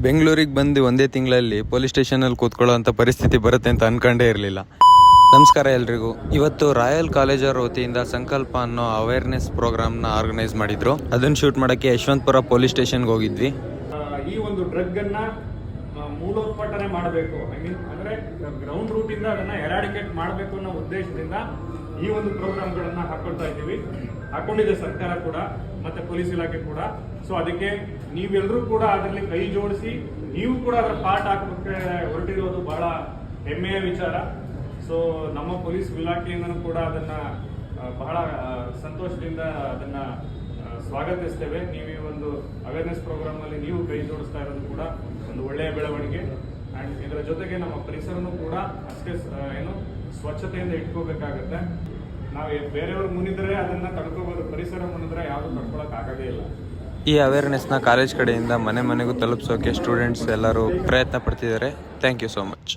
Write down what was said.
ಬೆಂಗಳೂರಿಗೆ ಬಂದು ಒಂದೇ ತಿಂಗಳಲ್ಲಿ ಪೊಲೀಸ್ ಸ್ಟೇಷನಲ್ಲಿ ಕೂತ್ಕೊಳ್ಳೋಂಥ ಪರಿಸ್ಥಿತಿ ಬರುತ್ತೆ ಅಂತ ಅನ್ಕೊಂಡೇ ಇರಲಿಲ್ಲ. ನಮಸ್ಕಾರ ಎಲ್ರಿಗೂ. ಇವತ್ತು ರಾಯಲ್ ಕಾಲೇಜರ್ ವತಿಯಿಂದ ಸಂಕಲ್ಪ ಅನ್ನೋ ಅವೇರ್ನೆಸ್ ಪ್ರೋಗ್ರಾಮ್ನ ಆರ್ಗನೈಸ್ ಮಾಡಿದ್ರು. ಅದನ್ನು ಶೂಟ್ ಮಾಡೋಕ್ಕೆ ಯಶವಂತಪುರ ಪೊಲೀಸ್ ಸ್ಟೇಷನ್ಗೆ ಹೋಗಿದ್ವಿ. ಈ ಒಂದು ಡ್ರಗ್ ಅನ್ನ ಮೂಲೋತ್ಪಾಟನೆ ಮಾಡಬೇಕು, ಅಂದ್ರೆ ಗ್ರೌಂಡ್ ರೂಟ್ ಇಂದ ಅದನ್ನ ಎರಾಡಿಕೇಟ್ ಮಾಡಬೇಕು ಅನ್ನೋ ಉದ್ದೇಶದಿಂದ ಈ ಒಂದು ಪ್ರೋಗ್ರಾಮ್ಗಳನ್ನ ಹಾಕೊಂಡಿದೆ ಸರ್ಕಾರ ಕೂಡ ಮತ್ತೆ ಪೊಲೀಸ್ ಇಲಾಖೆ ಕೂಡ. ಸೊ ಅದಕ್ಕೆ ನೀವೆಲ್ಲರೂ ಕೂಡ ಅದರಲ್ಲಿ ಕೈ ಜೋಡಿಸಿ ನೀವು ಕೂಡ ಅದರ ಪಾರ್ಟ್ ಹಾಕಕ್ಕೆ ಹೊರಟಿರೋದು ಬಹಳ ಹೆಮ್ಮೆಯ ವಿಚಾರ. ಸೊ ನಮ್ಮ ಪೊಲೀಸ್ ಇಲಾಖೆಯಿಂದನೂ ಕೂಡ ಅದನ್ನ ಬಹಳ ಸಂತೋಷದಿಂದ ಅದನ್ನ ಸ್ವಾಗತಿಸ್ತೇವೆ. ನೀವು ಈ ಒಂದು ಅವೇರ್ನೆಸ್ ಪ್ರೋಗ್ರಾಮ್ ಅಲ್ಲಿ ನೀವು ಕೈ ಜೋಡಿಸ್ತಾ ಇರೋದು ಕೂಡ ಒಂದು ಒಳ್ಳೆಯ ಬೆಳವಣಿಗೆ. ಅಂಡ್ ಇದರ ಜೊತೆಗೆ ನಮ್ಮ ಪರಿಸರನೂ ಕೂಡ ಅಷ್ಟೇ ಸ್ವಚ್ಛತೆಯಿಂದ ಇಟ್ಕೋಬೇಕಾಗತ್ತೆ. ನಾವು ಬೇರೆಯವ್ರು ಮುನಿದ್ರೆ ಅದನ್ನ ತಡ್ಕೋಬಹುದು, ಪರಿಸರ ಮುನಿದ್ರೆ ಯಾವುದು ತಡ್ಕೊಳಕ್ ಆಗೋದೇ ಇಲ್ಲ. ಈ ಅವೇರ್ನೆಸ್ನ ಕಾಲೇಜ್ ಕಡೆಯಿಂದ ಮನೆ ಮನೆಗೂ ತಲುಪಿಸೋಕೆ ಸ್ಟೂಡೆಂಟ್ಸ್ ಎಲ್ಲರೂ ಪ್ರಯತ್ನ ಪಡ್ತಿದ್ದಾರೆ. Thank you so much.